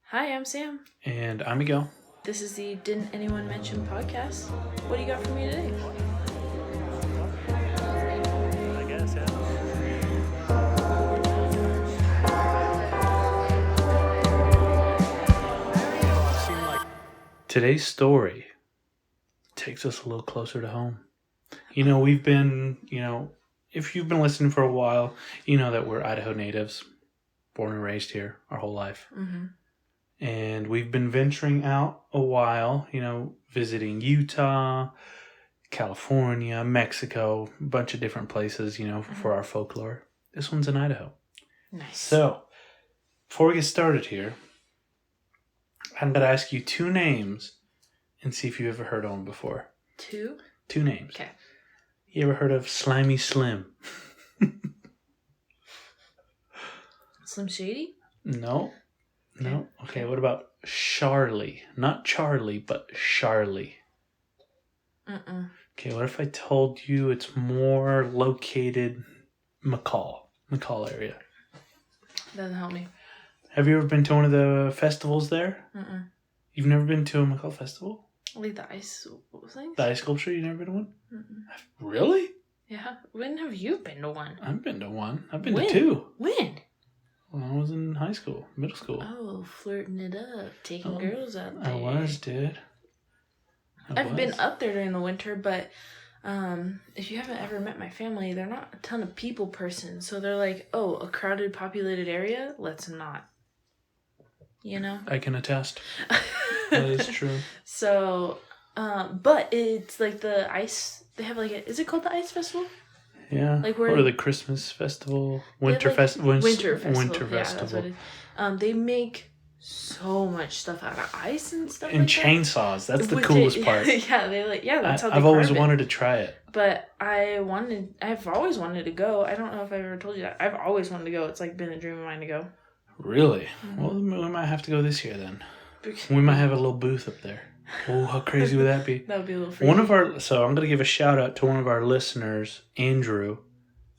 Hi, I'm Sam. And I'm Miguel. This is the Didn't Anyone Mention podcast. What do you got for me today? I guess, yeah. Today's story takes us a little closer to home. We've been, if you've been listening for a while, you know that we're Idaho natives, born and raised here our whole life. Mm-hmm. And we've been venturing out a while, visiting Utah, California, Mexico, a bunch of different places, for our folklore. This one's in Idaho. Nice. So, before we get started here, I'm going to ask you two names and see if you've ever heard of them before. Two names. Okay. You ever heard of Slimy Slim? Slim Shady? No. Okay, what about Charlie? Not Charlie, but Charlie. Mm-mm. Okay, what if I told you it's more located McCall area? Doesn't help me. Have you ever been to one of the festivals there? Mm-mm. You've never been to a McCall festival? Like the ice things? The ice sculpture? You've never been to one? Mm-mm. Really? Yeah. When have you been to one? I've been to one. I've been When? to two. When? When I was in middle school. Oh, flirting it up. Taking girls out there. I was, dude. I've been up there during the winter, but if you haven't ever met my family, they're not a ton of people person. So they're like, oh, a crowded, populated area? Let's not. I can attest. That is true. So, but it's like the ice, they have is it called the Ice Festival? Yeah. Or the Christmas festival, Winter Festival. Winter Festival. Yeah, that's what it is. They make so much stuff out of ice and stuff and like chainsaws. that. That's the coolest part. Yeah, that's how they I've always carve it. wanted to try it. But I've always wanted to go. I don't know if I've ever told you that. I've always wanted to go. It's been a dream of mine to go. Really? Mm-hmm. Well, we might have to go this year then. We might have a little booth up there. Oh, how crazy would that be? That would be a little freaky. So I'm going to give a shout out to one of our listeners, Andrew.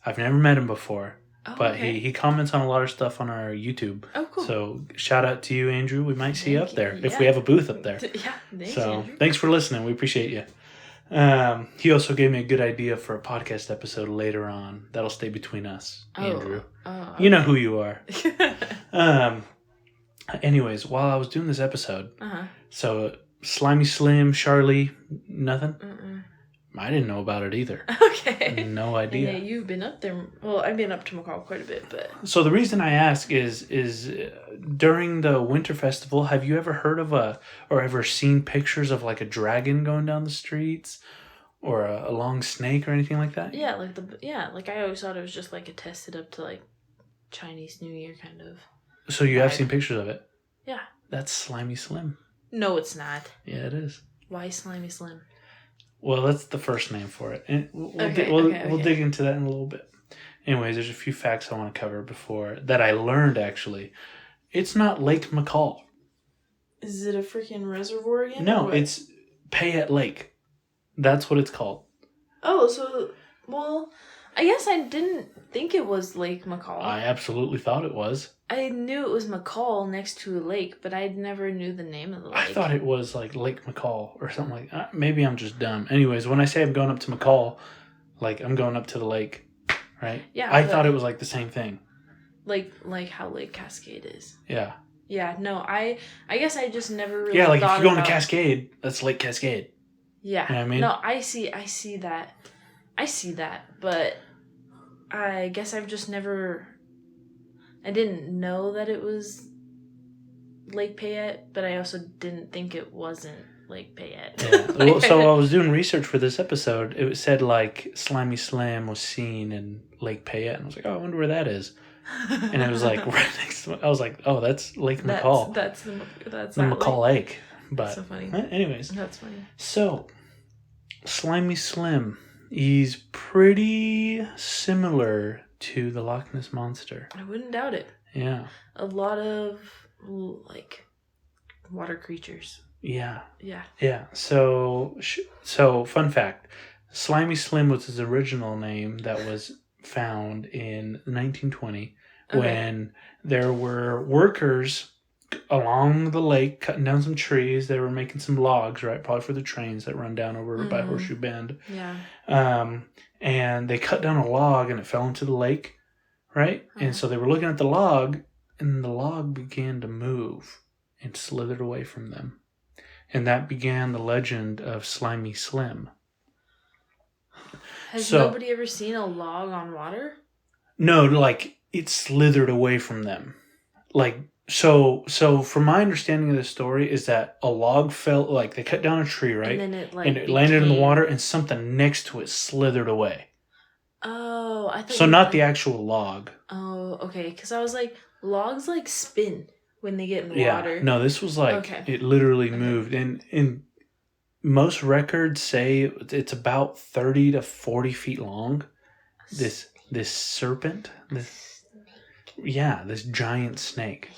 I've never met him before, but okay. he comments on a lot of stuff on our YouTube. Oh, cool. So shout out to you, Andrew. We might see you up there if Yeah. we have a booth up there. Yeah, Thanks for listening. We appreciate you. He also gave me a good idea for a podcast episode later on. That'll stay between us, Andrew. Okay. You know who you are. Anyways, while I was doing this episode, so Slimy Slim, Charlie, nothing? Mm-mm. I didn't know about it either. Okay. No idea. Yeah, you've been up there. Well, I've been up to McCall quite a bit, but... So the reason I ask is during the Winter Festival, have you ever heard of or ever seen pictures of like a dragon going down the streets? Or a long snake or anything like that? Yeah, I always thought it was just like attested up to like Chinese New Year kind of. So you have seen pictures of it? Yeah. That's Slimy Slim. No, it's not. Yeah, it is. Why Slimy Slim? Well, that's the first name for it. And we'll dig into that in a little bit. Anyways, there's a few facts I want to cover before that I learned actually. It's not Lake McCall. Is it a freaking reservoir again? No, it's Payette Lake. That's what it's called. Oh, so, well, I guess I didn't think it was Lake McCall. I absolutely thought it was. I knew it was McCall next to a lake, but I never knew the name of the lake. I thought it was like Lake McCall or something like that. Maybe I'm just dumb. Anyways, when I say I'm going up to McCall, like I'm going up to the lake, right? Yeah. I thought it was like the same thing. Like how Lake Cascade is. Yeah. Yeah, no, I guess I just never really Yeah, like if thought you're going about... to Cascade, that's Lake Cascade. Yeah. You know what I mean? No, I see that, but I guess I've just never... I didn't know that it was Lake Payette, but I also didn't think it wasn't Lake Payette. Yeah. Well, so I was doing research for this episode. It said like Slimy Slam was seen in Lake Payette, and I was like, oh, I wonder where that is. And it was like right next to it. I was like, oh, that's Lake McCall. That's the McCall Lake. But so funny. Anyways. That's funny. So, Slimy Slim is pretty similar to the Loch Ness Monster. I wouldn't doubt it. Yeah. A lot of, like, water creatures. Yeah. Yeah. Yeah. So fun fact. Slimy Slim was his original name that was found in 1920 when there were workers along the lake, cutting down some trees. They were making some logs, right? Probably for the trains that run down over by Horseshoe Bend. Yeah. And they cut down a log and it fell into the lake, right? And so they were looking at the log, and the log began to move and slithered away from them. And that began the legend of Slimy Slim. Has nobody ever seen a log on water? No, like it slithered away from them. Like, so from my understanding of the story is that a log fell, like they cut down a tree, right? And then it landed in the water, and something next to it slithered away. Oh, I thought. So not the actual log. Oh, okay. Because I was like, logs like spin when they get in the water. No, this was like it literally moved, and most records say it's about 30 to 40 feet long. This serpent, this giant snake.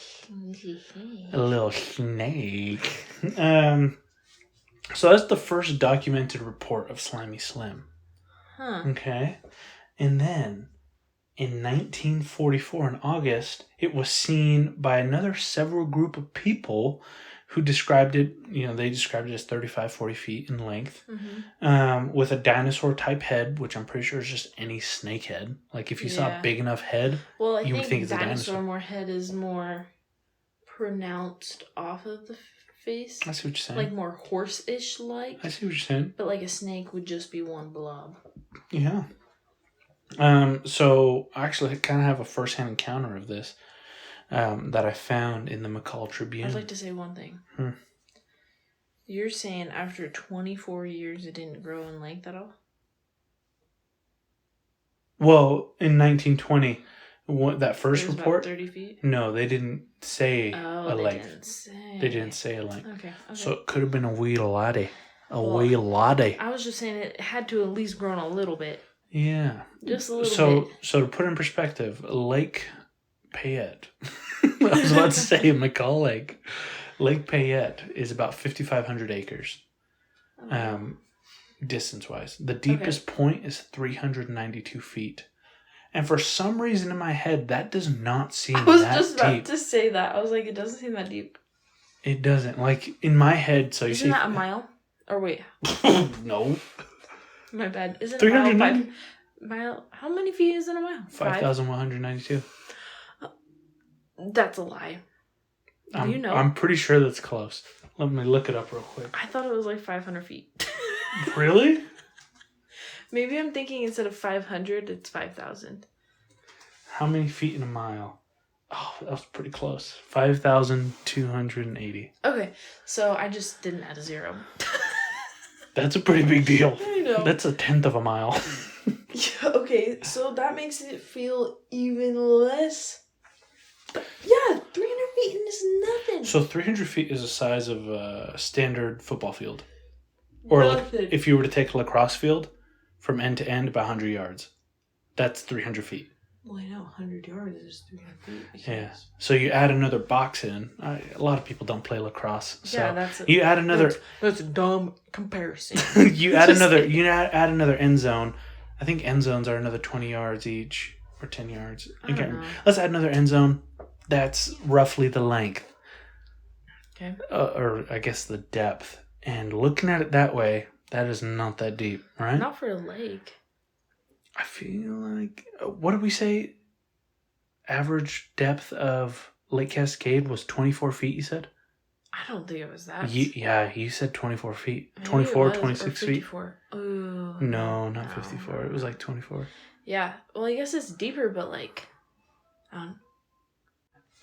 A little snake. So that's the first documented report of Slimy Slim. Huh. Okay. And then in 1944 in August, it was seen by another several group of people who described it, they described it as 35, 40 feet in length, with a dinosaur-type head, which I'm pretty sure is just any snake head. Like, if you saw a big enough head, you would think it's a dinosaur. More head is more pronounced off of the face. I see what you're saying. Like, more horse-ish like. I see what you're saying. But, like, a snake would just be one blob. Yeah. So, I actually kind of have a first-hand encounter of this. That I found in the McCall Tribune. I'd like to say one thing. You're saying after 24 years it didn't grow in length at all? Well, in 1920, that first it was report... about 30 feet? No, they didn't say a length. They didn't say a length. Okay. So it could have been a wee laddie. Wee laddie. I was just saying it had to at least grown a little bit. Yeah. Just a little bit. So to put in perspective, Lake Payette. I was about to say McCall Lake. Lake Payette is about 5,500 acres. Distance-wise. The deepest point is 392 feet. And for some reason in my head, that does not seem that deep. I was just about to say that. I was like, it doesn't seem that deep. It doesn't. Like, in my head, so you see... Isn't that a mile? Or wait. No. My bad. Isn't 390? Mile? How many feet is in a mile? 5,192. That's a lie. Do you know? I'm pretty sure that's close. Let me look it up real quick. I thought it was like 500 feet. Really? Maybe I'm thinking instead of 500, it's 5,000. How many feet in a mile? Oh, that was pretty close. 5,280. Okay, so I just didn't add a zero. That's a pretty big deal. I know. That's a tenth of a mile. Yeah, okay, so that makes it feel even less. Yeah, 300 feet is nothing. So 300 feet is the size of a standard football field. Or nothing. if you were to take a lacrosse field from end to end, about 100 yards. That's 300 feet. Well, I know 100 yards is 300 feet. Yeah. So you add another box in. A lot of people don't play lacrosse. So yeah, you add another. That's a dumb comparison. You add another. Add another end zone. I think end zones are another 20 yards each or 10 yards. I don't know. Let's add another end zone. That's roughly the length. Okay. Or I guess the depth. And looking at it that way, that is not that deep, right? Not for a lake. I feel like... What did we say? Average depth of Lake Cascade was 24 feet, you said? I don't think it was that. You said 24 feet. Maybe 24, it was, 26 feet. Ooh, No, not 54. No. It was like 24. Yeah. Well, I guess it's deeper, but like...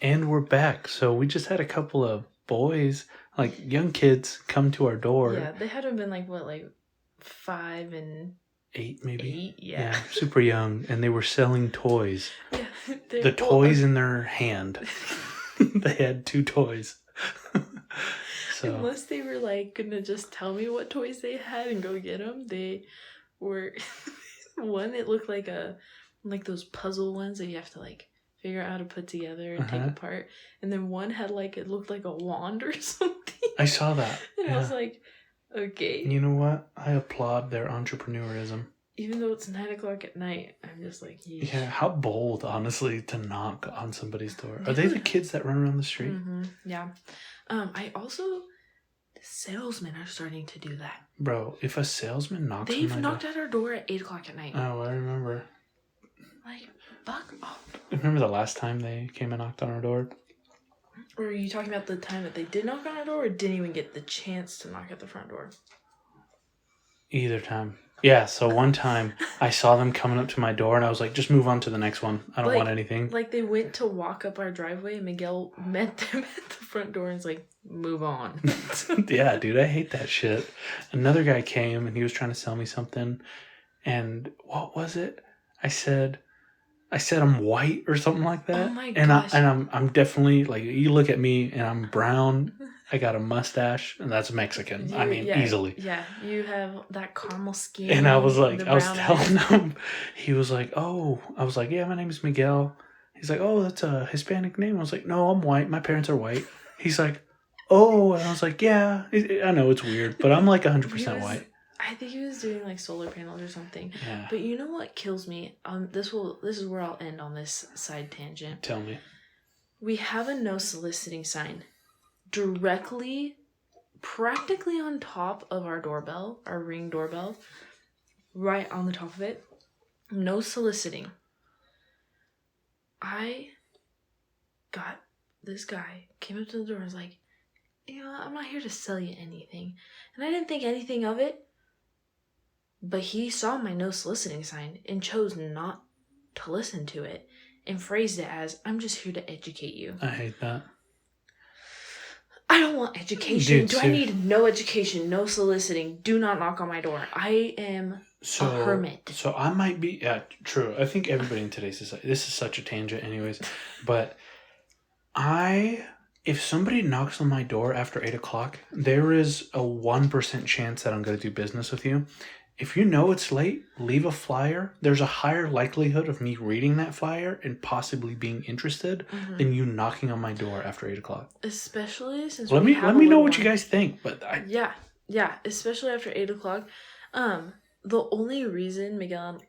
And we're back. So we just had a couple of boys, like young kids, come to our door. Yeah, they had to have been like, what, like 5 and... 8 maybe? 8, yeah. Super young. And they were selling toys. Yeah. The toys in their hand. They had 2 toys. So unless they were like gonna just tell me what toys they had and go get them, they were... One, it looked like those puzzle ones that you have to like figure out how to put together and take apart. And then one had like, it looked like a wand or something. I saw that. And I was like, okay. You know what? I applaud their entrepreneurism. even though it's 9 o'clock at night, I'm just like, yeesh. Yeah, how bold, honestly, to knock on somebody's door. Are they the kids that run around the street? Mm-hmm. Yeah. I also, the salesmen are starting to do that. Bro, if a salesman knocks on my They've knocked at our door at 8 o'clock at night. Oh, I remember. Like, fuck off. Remember the last time they came and knocked on our door? Or are you talking about the time that they did knock on our door or didn't even get the chance to knock at the front door? Either time. Yeah, so one time I saw them coming up to my door and I was like, just move on to the next one. I don't want anything. Like they went to walk up our driveway and Miguel met them at the front door and was like, move on. Yeah, dude, I hate that shit. Another guy came and he was trying to sell me something. And what was it? I said I'm white or something like that. Oh my gosh. gosh. I'm definitely like, you look at me and I'm brown. I got a mustache and that's Mexican. Easily. Yeah, you have that caramel skin. And I was like, I was telling eyes. him, he was like, oh, I was like, yeah, my name is Miguel. He's like, oh, that's a Hispanic name. I was like, no, I'm white. My parents are white. He's like, oh, and I was like, yeah, I know it's weird, but I'm like 100% white. I think he was doing like solar panels or something. Yeah. But you know what kills me? This is where I'll end on this side tangent. Tell me. We have a no soliciting sign directly, practically on top of our doorbell, our Ring doorbell, right on the top of it. No soliciting. This guy came up to the door and was like, you know, I'm not here to sell you anything. And I didn't think anything of it. But he saw my no soliciting sign and chose not to listen to it and phrased it as, I'm just here to educate you. I hate that. I don't want education. Dude, I need no education, no soliciting. Do not knock on my door. I am a hermit. So I might be, yeah, true. I think everybody in today's society, this is such a tangent anyways, but if somebody knocks on my door after 8 o'clock, there is a 1% chance that I'm going to do business with you. If you know it's late, leave a flyer. There's a higher likelihood of me reading that flyer and possibly being interested than you knocking on my door after 8 o'clock. Especially since let me know what you guys think. But yeah, especially after 8 o'clock. The only reason Miguel,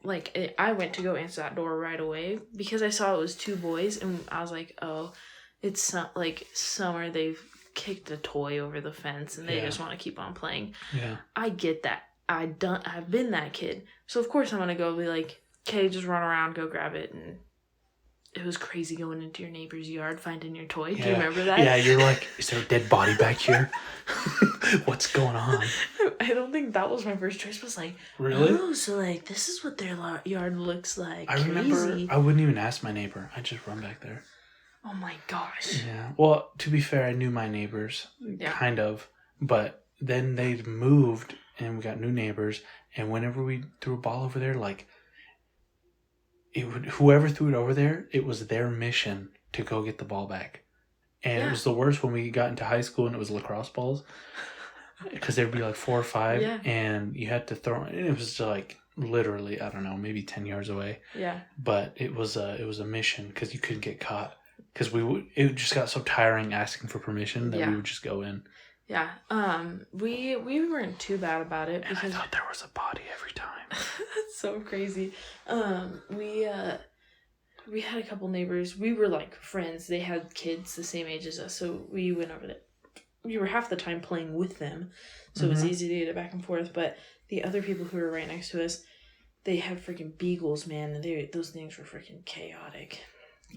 I went to go answer that door right away because I saw it was two boys and I was like, oh, it's not like summer. They've kicked a toy over the fence and they just want to keep on playing. Yeah, I get that. I've been that kid. So of course I'm going to go be like, okay, just run around, go grab it. And it was crazy going into your neighbor's yard, finding your toy. Yeah. Do you remember that? Yeah, you're like, is there a dead body back here? What's going on? I don't think that was my first choice. It was like, really? Oh, so like this is what their yard looks like. I remember I wouldn't even ask my neighbor. I'd just run back there. Oh my gosh. Yeah. Well, to be fair, I knew my neighbors, kind of. But then they moved and we got new neighbors. And whenever we threw a ball over there, like, whoever threw it over there, it was their mission to go get the ball back. And it was the worst when we got into high school and it was lacrosse balls. Because there'd be like 4 or 5 and you had to throw it. And it was just like literally, I don't know, maybe 10 yards away. Yeah. But it was a mission because you couldn't get caught. Because it just got so tiring asking for permission that we would just go in. Yeah. We weren't too bad about it because I thought there was a body every time. That's so crazy. We had a couple neighbors. We were like friends. They had kids the same age as us, so we went over there. We were half the time playing with them, so it was easy to get it back and forth. But the other people who were right next to us, they had freaking beagles, man. And those things were freaking chaotic.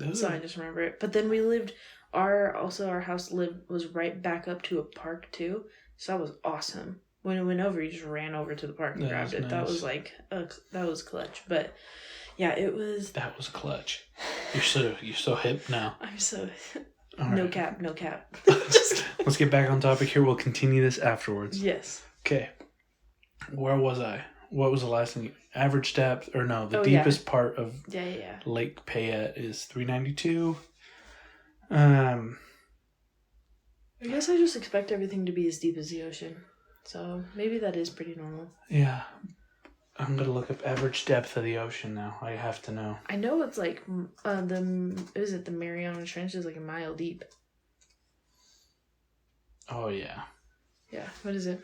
Ooh. So I just remember it. But then we lived. Our house was right back up to a park too, so that was awesome. When it went over, you just ran over to the park and grabbed it. Nice. That was like that was clutch. But yeah, it was. That was clutch. You're so hip now. I'm so. All no right. cap. Just Let's get back on topic here. We'll continue this afterwards. Yes. Okay. Where was I? What was the last thing? Average depth, or no? The deepest part of Lake Payette is 392. I guess I just expect everything to be as deep as the ocean, so maybe that is pretty normal. Yeah, I'm gonna look up average depth of the ocean now. I have to know. I know it's like the Mariana Trench is like a mile deep. Oh yeah. Yeah. What is it?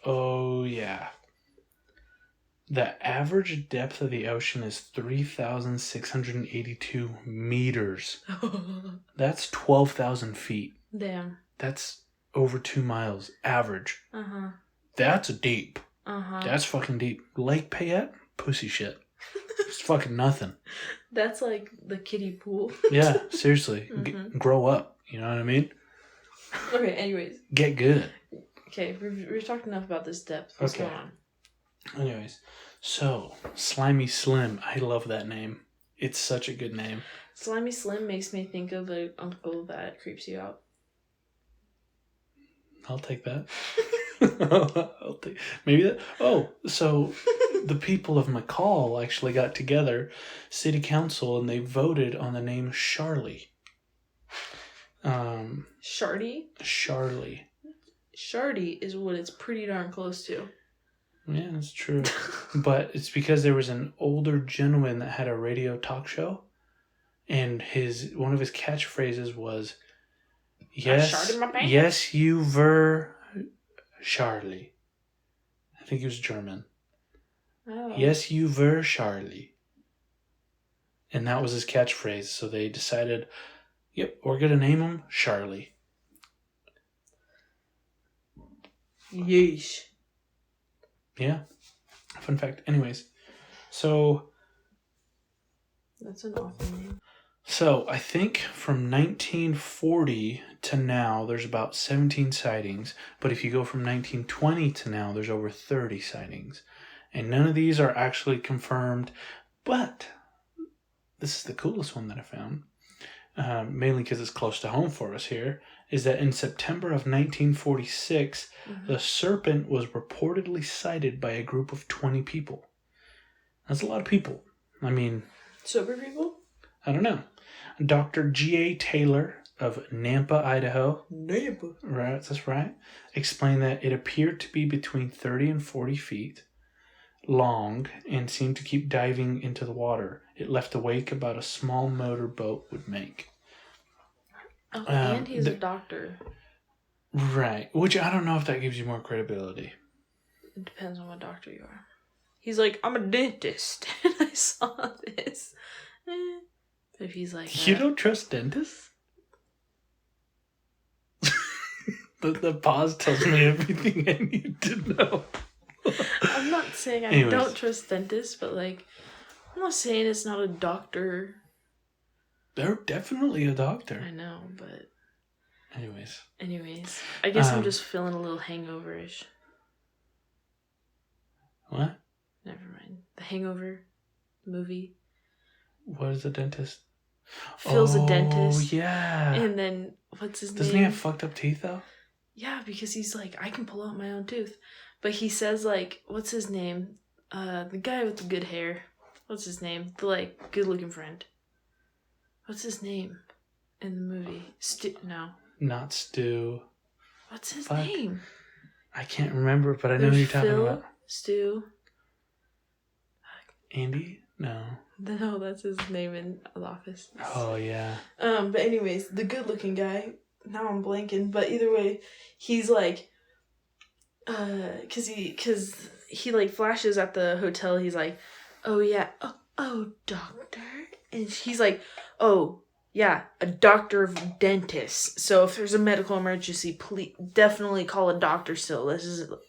Oh yeah. The average depth of the ocean is 3,682 meters. That's 12,000 feet. Damn. That's over 2 miles average. That's deep. That's fucking deep. Lake Payette? Pussy shit. It's fucking nothing. That's like the kiddie pool. Yeah, seriously. Grow up. You know what I mean? Okay, anyways. Get good. Okay, we've talked enough about this depth. What's going on? Anyways, so Slimy Slim. I love that name. It's such a good name. Slimy Slim makes me think of an uncle that creeps you out. I'll take that. Maybe that. Oh, so the people of McCall actually got together, city council, and they voted on the name Charlie. Shardy? Charlie. Shardy is what it's pretty darn close to. Yeah, that's true. But it's because there was an older gentleman that had a radio talk show, and one of his catchphrases was, yes, you were Charlie. I think he was German. Oh. Yes, you were Charlie. And that was his catchphrase. So they decided, yep, we're going to name him Charlie. Yeesh. Yeah. Fun fact. Anyways, so... That's an awful name. So I think from 1940 to now, there's about 17 sightings. But if you go from 1920 to now, there's over 30 sightings. And none of these are actually confirmed. But this is the coolest one that I found. Mainly because it's close to home for us here. Is that in September of 1946, the serpent was reportedly sighted by a group of 20 people. That's a lot of people. I mean... Sober people? I don't know. Dr. G.A. Taylor of Nampa, Idaho. Nampa? Right, that's right. Explained that it appeared to be between 30 and 40 feet long and seemed to keep diving into the water. It left a wake about a small motor boat would make. Oh, and he's a doctor. Right. Which I don't know if that gives you more credibility. It depends on what doctor you are. He's like, I'm a dentist. And I saw this. But if he's like... You don't trust dentists? the pause tells me everything I need to know. I'm not saying I don't trust dentists, but like, I'm not saying it's not a doctor. They're definitely a doctor. I know, but... Anyways. I guess I'm just feeling a little hangover-ish. What? Never mind. The Hangover movie. What is a dentist? Phil's a dentist. Oh, yeah. And then, what's his name? Doesn't he have fucked up teeth, though? Yeah, because he's like, I can pull out my own tooth. But he says, like, what's his name? The guy with the good hair. What's his name? The, like, good-looking friend. What's his name in the movie? No. Not Stu. What's his name? I can't remember, but I know who you're talking about. Stu. Andy? No. No, that's his name in The Office. Oh, yeah. But anyways, the good-looking guy, now I'm blanking, but either way, he's like, cause he like flashes at the hotel, he's like, oh yeah, oh doctor, and he's like, oh yeah, a doctor of dentists, so if there's a medical emergency, please definitely call a doctor still,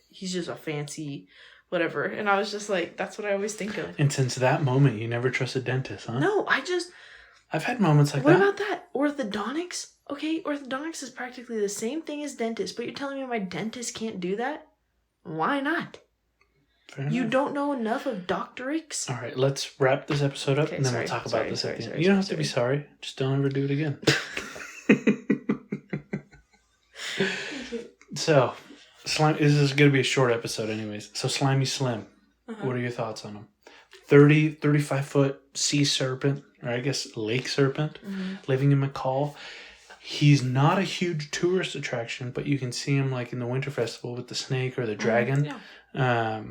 he's just a fancy whatever. And I was just like, that's what I always think of. And since that moment, you never trust a dentist, huh? No, I've had moments like what that. What about that? Orthodontics? Okay, orthodontics is practically the same thing as dentist, but you're telling me my dentist can't do that? Why not? Fair enough. You don't know enough of doctorics? All right, let's wrap this episode up, and then we'll talk about this at the end. You don't have to be sorry. Just don't ever do it again. So, Slime. This is going to be a short episode anyways. So, Slimy Slim. What are your thoughts on him? 35-foot sea serpent, or I guess lake serpent, living in McCall. He's not a huge tourist attraction, but you can see him like in the Winter Festival with the snake or the dragon. Yeah.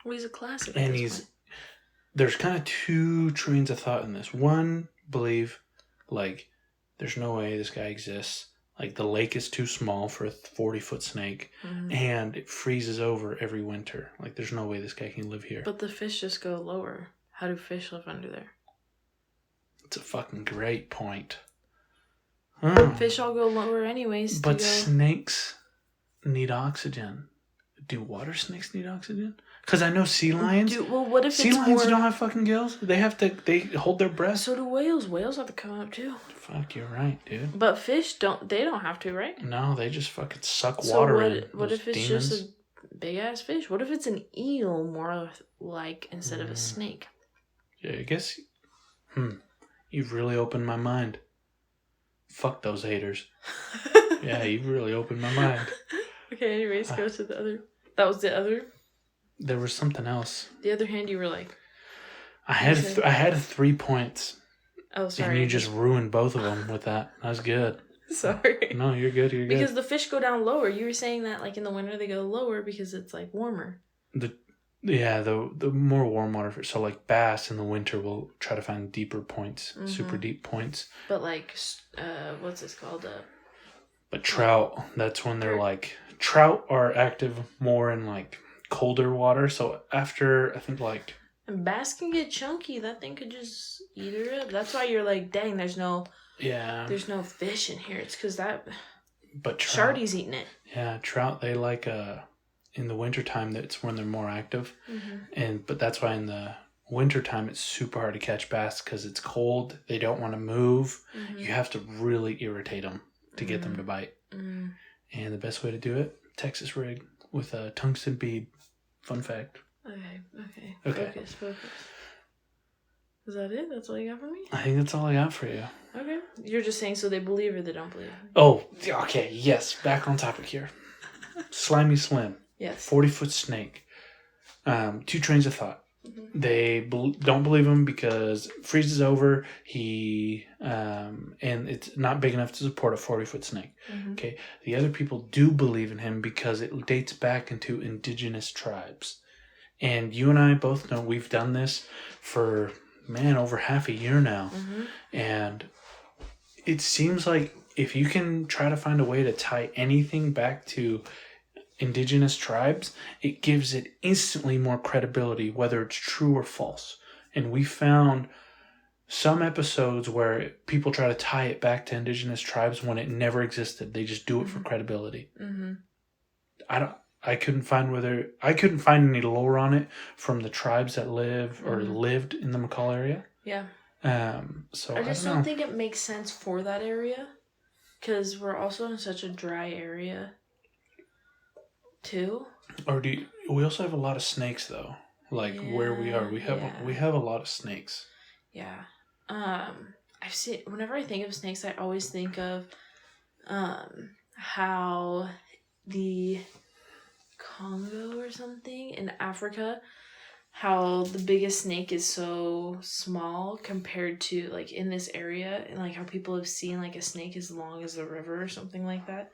Well, he's a classic. And there's kind of two trains of thought in this. One, believe, like, there's no way this guy exists. Like the lake is too small for a 40-foot snake, and it freezes over every winter. Like there's no way this guy can live here. But the fish just go lower. How do fish live under there? It's a fucking great point. Fish all go lower anyways. But snakes need oxygen. Do water snakes need oxygen? Because I know sea lions. What if sea lions don't have fucking gills? They hold their breath. So do whales. Whales have to come up too. Fuck, you're right, dude. But fish don't. They don't have to, right? No, they just fucking suck water in. What if it's demons. just a big ass fish? What if it's an eel more like instead of a snake? Yeah, I guess. You've really opened my mind. Fuck those haters. Yeah, you've really opened my mind. Okay, anyways, go to the other. That was the other. There was something else. The other hand, you were like. I had 3 points. Oh, sorry. And you just ruined both of them with that. That was good. Sorry. No, you're good. You're good. Because the fish go down lower. You were saying that like in the winter they go lower because it's like warmer. The more warm water fish. So like bass in the winter will try to find deeper points, super deep points. But like, what's this called? But trout, that's when they're like, trout are active more in like colder water. So after, I think like. And bass can get chunky. That thing could just eat her up. That's why you're like, dang, there's no fish in here. It's because but trout, Shardy's eating it. Yeah, trout, they like, in the wintertime, that's when they're more active. But that's why in the wintertime, it's super hard to catch bass because it's cold. They don't want to move. You have to really irritate them to get them to bite. And the best way to do it, Texas rig with a tungsten bead. Fun fact. Okay. Focus. Is that it? That's all you got for me? I think that's all I got for you. Okay. You're just saying so they believe or they don't believe? Oh, okay. Yes. Back on topic here. Slimy Slim. Yes. 40-foot snake. 2 trains of thought. They don't believe him because it freezes over. And it's not big enough to support a 40-foot snake. Okay. The other people do believe in him because it dates back into indigenous tribes. And you and I both know we've done this for, over half a year now. And it seems like if you can try to find a way to tie anything back to indigenous tribes, it gives it instantly more credibility, whether it's true or false. And we found some episodes where people try to tie it back to indigenous tribes when it never existed. They just do it for credibility. I couldn't find any lore on it from the tribes that live or lived in the McCall area. Yeah. So I just don't think it makes sense for that area because we're also in such a dry area too. Or we also have a lot of snakes though. Like where we are, we have a lot of snakes. Yeah. I've seen, whenever I think of snakes, I always think of how the Congo or something in Africa, how the biggest snake is so small compared to like in this area, and like how people have seen like a snake as long as the river or something like that.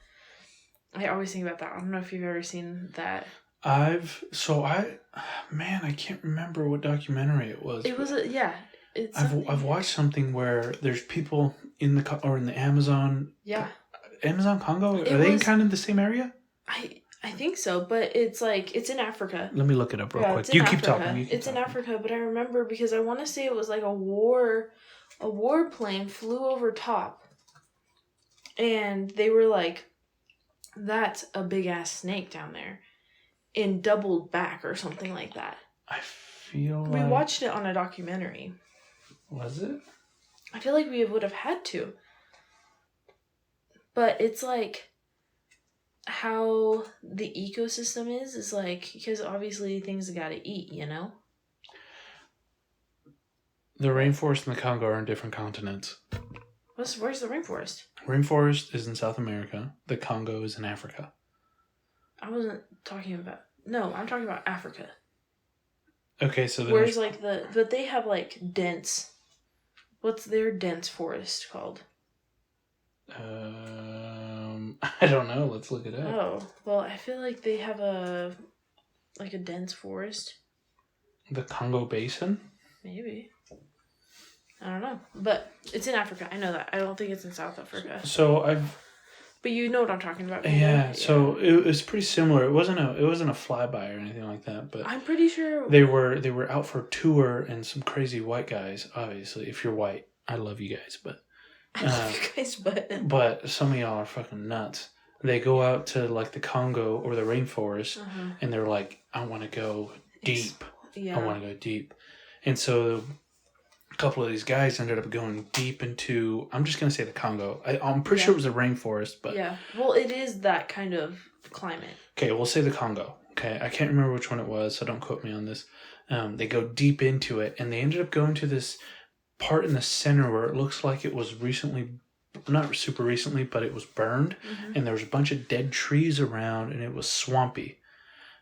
I always think about that. I don't know if you've ever seen that. I can't remember what documentary it was. It was I've watched something where there's people in the Amazon. Yeah. Amazon Congo? Are they kind of the same area? I think so, but it's like it's in Africa. Let me look it up real quick. You keep talking. It's in Africa, but I remember because I want to say it was like a war plane flew over top, and they were like, "That's a big ass snake down there," and doubled back or something like that. I feel we watched it on a documentary. Was it? I feel like we would have had to, but it's like how the ecosystem is like, because obviously things gotta eat, you know? The rainforest and the Congo are in different continents. Where's the rainforest? Rainforest is in South America. The Congo is in Africa. I wasn't talking about... No, I'm talking about Africa. Okay, so... Where's like but they have like dense... What's their dense forest called? I don't know. Let's look it up. Oh, well, I feel like they have a dense forest. The Congo Basin? Maybe. I don't know. But it's in Africa. I know that. I don't think it's in South Africa. So But you know what I'm talking about. Yeah, so it was pretty similar. It wasn't a flyby or anything like that, but I'm pretty sure they were out for a tour, and some crazy white guys. Obviously, if you're white, I love you guys, but I love you guys, but some of y'all are fucking nuts. They go out to like the Congo or the rainforest, and they're like, "I want to go deep. I want to go deep," and so. A couple of these guys ended up going deep into, I'm just going to say the Congo. I'm pretty sure it was a rainforest, but... Yeah, well, it is that kind of climate. Okay, we'll say the Congo. Okay, I can't remember which one it was, so don't quote me on this. They go deep into it, and they ended up going to this part in the center where it looks like it was recently, not super recently, but it was burned, and there was a bunch of dead trees around, and it was swampy,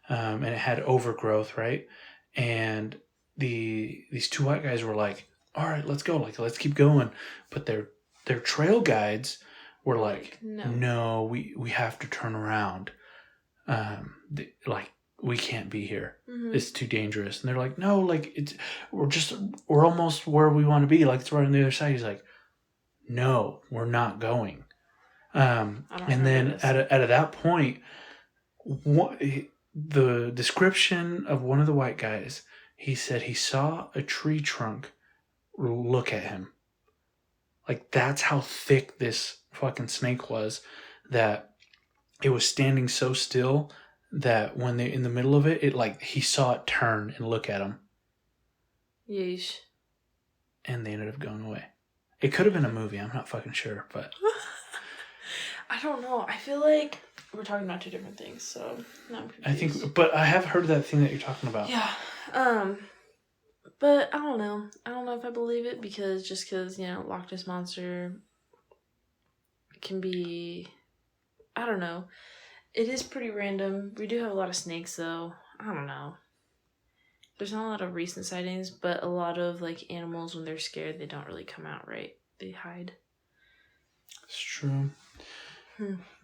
and it had overgrowth, right? And these two white guys were like, all right, let's go. Like, let's keep going. But their trail guides were like, no, we have to turn around. We can't be here. It's too dangerous. And they're like, no, like we're almost where we want to be. Like, it's right on the other side. He's like, no, we're not going. And then at that point, the description of one of the white guys, he said he saw a tree trunk look at him. Like, that's how thick this fucking snake was, that it was standing so still that when they're in the middle of it, he saw it turn and look at him. Yeesh. And they ended up going away. It could have been a movie, I'm not fucking sure, but... I don't know. I feel like we're talking about two different things, so I'm confused. But I have heard that thing that you're talking about. Yeah. But I don't know. I don't know if I believe it because Loch Ness Monster can be, I don't know. It is pretty random. We do have a lot of snakes though. I don't know. There's not a lot of recent sightings, but a lot of like animals when they're scared, they don't really come out, right? They hide. It's true.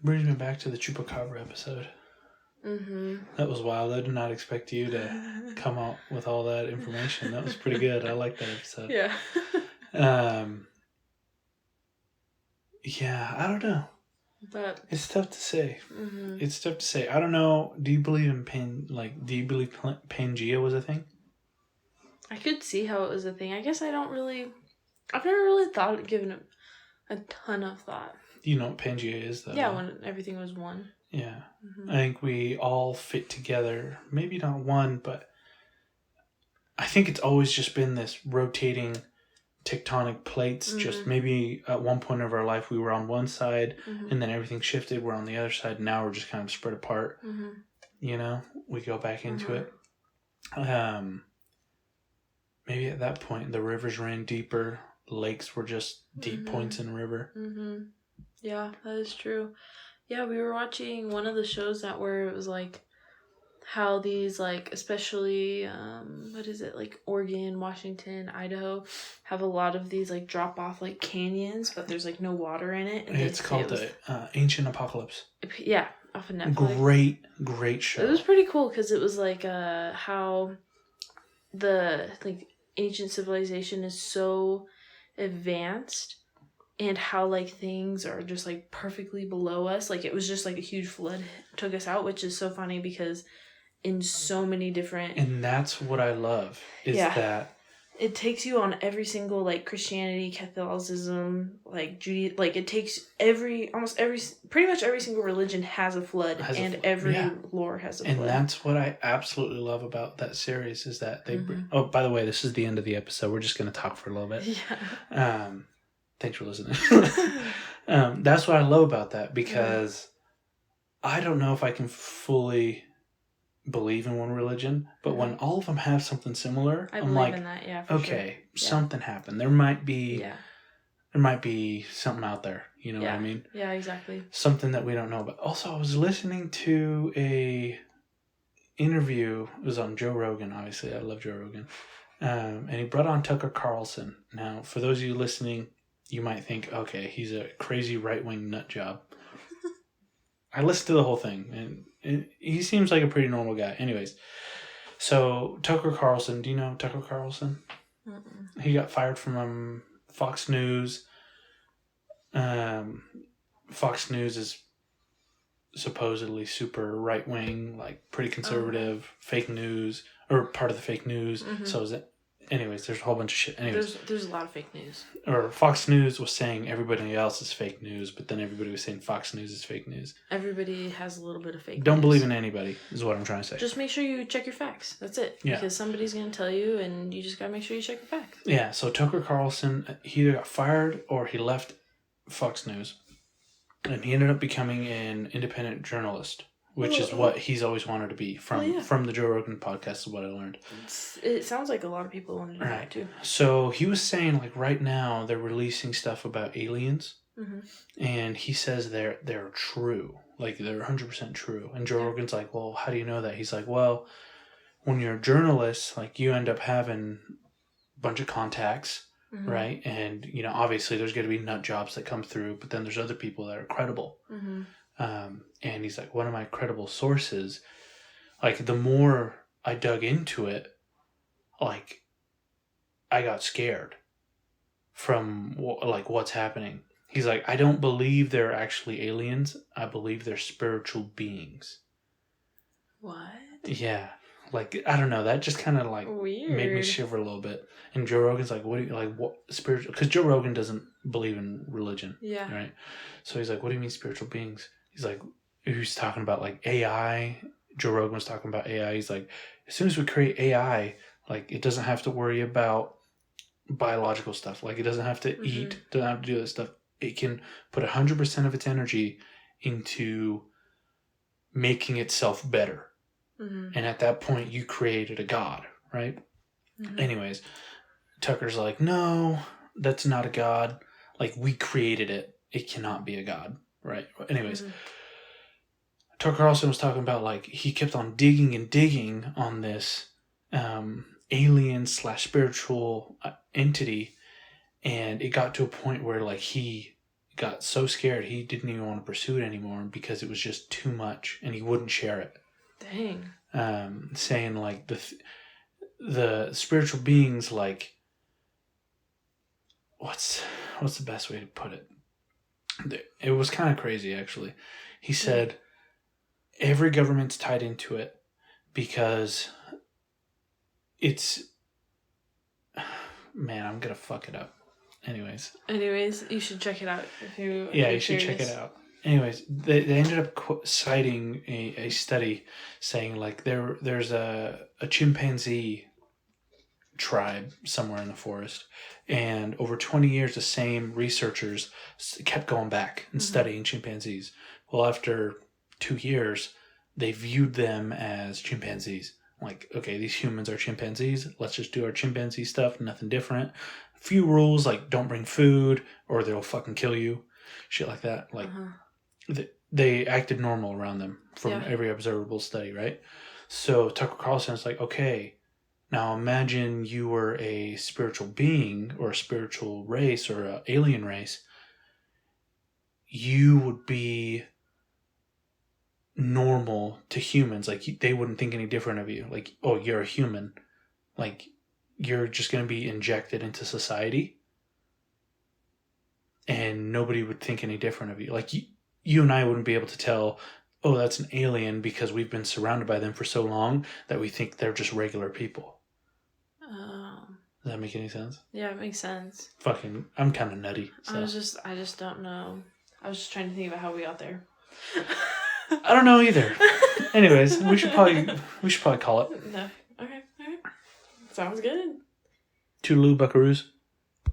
Brings me back to the Chupacabra episode. That was wild. I did not expect you to come out with all that information. That was pretty good. I like that episode. Yeah. Yeah, I don't know. But it's tough to say. It's tough to say. I don't know. Do you believe in do you believe Pangea was a thing? I could see how it was a thing. I guess I've never really given it a ton of thought. You know what Pangea is, though? Yeah, when everything was one. Yeah. I think we all fit together. Maybe not one, but I think it's always just been this rotating tectonic plates. Just maybe at one point of our life we were on one side and then everything shifted. We're on the other side. Now we're just kind of spread apart. You know, we go back into it. Maybe at that point the rivers ran deeper. Lakes were just deep points in the river. Yeah, that is true. Yeah, we were watching one of the shows where it was like how these like especially like Oregon, Washington, Idaho have a lot of these like drop off like canyons, but there's like no water in it. And it's called Ancient Apocalypse. Yeah, off of Netflix. Great show. It was pretty cool because it was like how the like ancient civilization is so advanced. And how, like, things are just, like, perfectly below us. Like, it was just, like, a huge flood took us out, which is so funny because in so many different... And that's what I love, is that... It takes you on every single, like, Christianity, Catholicism, like, Judaism... Like, it takes pretty much every single religion has a flood, every lore has a flood. And that's what I absolutely love about that series, is that they... Oh, by the way, this is the end of the episode. We're just going to talk for a little bit. Yeah. Thanks for listening. That's what I love about that, because I don't know if I can fully believe in one religion, but when all of them have something similar, I'm like, in that, okay, something happened. There might be something out there. You know what I mean? Yeah, exactly. Something that we don't know about. Also, I was listening to a interview. It was on Joe Rogan. Obviously, I love Joe Rogan. And he brought on Tucker Carlson. Now, for those of you listening, you might think, okay, he's a crazy right-wing nut job. I listened to the whole thing, and he seems like a pretty normal guy. Anyways, so Tucker Carlson, do you know Tucker Carlson? He got fired from Fox News. Fox News is supposedly super right wing, like pretty conservative, fake news, or part of the fake news. Mhm. So is it? Anyways, there's a whole bunch of shit. Anyways, There's a lot of fake news. or Fox News was saying everybody else is fake news, but then everybody was saying Fox News is fake news. Everybody has a little bit of fake Don't news. believe in anybody, is what I'm trying to say. Just make sure you check your facts. That's it. Yeah. Because somebody's going to tell you, and you just got to make sure you check your facts. Yeah, so Tucker Carlson, he either got fired or he left Fox News. And he ended up becoming an independent journalist, which is what he's always wanted to be from the Joe Rogan podcast, is what I learned. It sounds like a lot of people want to do that Right. too. So he was saying, like, right now they're releasing stuff about aliens, Mm-hmm. and he says they're true. Like, they're 100% true. And Joe Rogan's like, well, how do you know that? He's like, well, when you're a journalist, like, you end up having a bunch of contacts, Mm-hmm. right? And, you know, obviously there's going to be nut jobs that come through, but then there's other people that are credible. Mm-hmm. And he's like, one of my credible sources, like, the more I dug into it, like, I got scared from, like, what's happening. He's like, I don't believe they're actually aliens. I believe they're spiritual beings. What? Yeah. Like, I don't know. That just kind of, like, Weird. made me shiver a little bit. And Joe Rogan's like, what do you, like, what, spiritual? Because Joe Rogan doesn't believe in religion. Yeah. Right? So he's like, what do you mean spiritual beings? He's like, he's talking about, like, AI. Joe Rogan was talking about AI. He's like, as soon as we create AI, like, it doesn't have to worry about biological stuff. Like, it doesn't have to eat, doesn't have to do this stuff. It can put 100% of its energy into making itself better. Mm-hmm. And at that point, you created a god, right? Mm-hmm. Anyways, Tucker's like, no, that's not a god. Like, we created it. It cannot be a god, right? Anyways, Tucker Carlson was talking about, like, he kept on digging and digging on this alien / spiritual entity, and it got to a point where, like, he got so scared he didn't even want to pursue it anymore because it was just too much, and he wouldn't share it. Dang. Saying, like, the spiritual beings, like, what's the best way to put it? It was kind of crazy, actually. He said every government's tied into it because it's, man, I'm gonna fuck it up. Anyways, you should check it out if you. Yeah, you should check it out. Anyways, they ended up citing a study saying, like, there's a chimpanzee tribe somewhere in the forest, and over 20 years the same researchers kept going back and studying chimpanzees. Well, after 2 years they viewed them as chimpanzees. Like, okay, these humans are chimpanzees, let's just do our chimpanzee stuff, nothing different. A few rules, like, don't bring food or they'll fucking kill you, shit like that. Like, they acted normal around them from every observable study, right? So Tucker Carlson's like, okay, now imagine you were a spiritual being or a spiritual race or an alien race. You would be normal to humans. Like, they wouldn't think any different of you. Like, oh, you're a human. Like, you're just going to be injected into society and nobody would think any different of you. Like, you and I wouldn't be able to tell, oh, that's an alien, because we've been surrounded by them for so long that we think they're just regular people. Does that make any sense? Yeah, it makes sense. Fucking, I'm kind of nutty. So. I just don't know. I was just trying to think about how we got there. I don't know either. Anyways, we should probably call it. No. Okay. Sounds good. Toodaloo, buckaroos.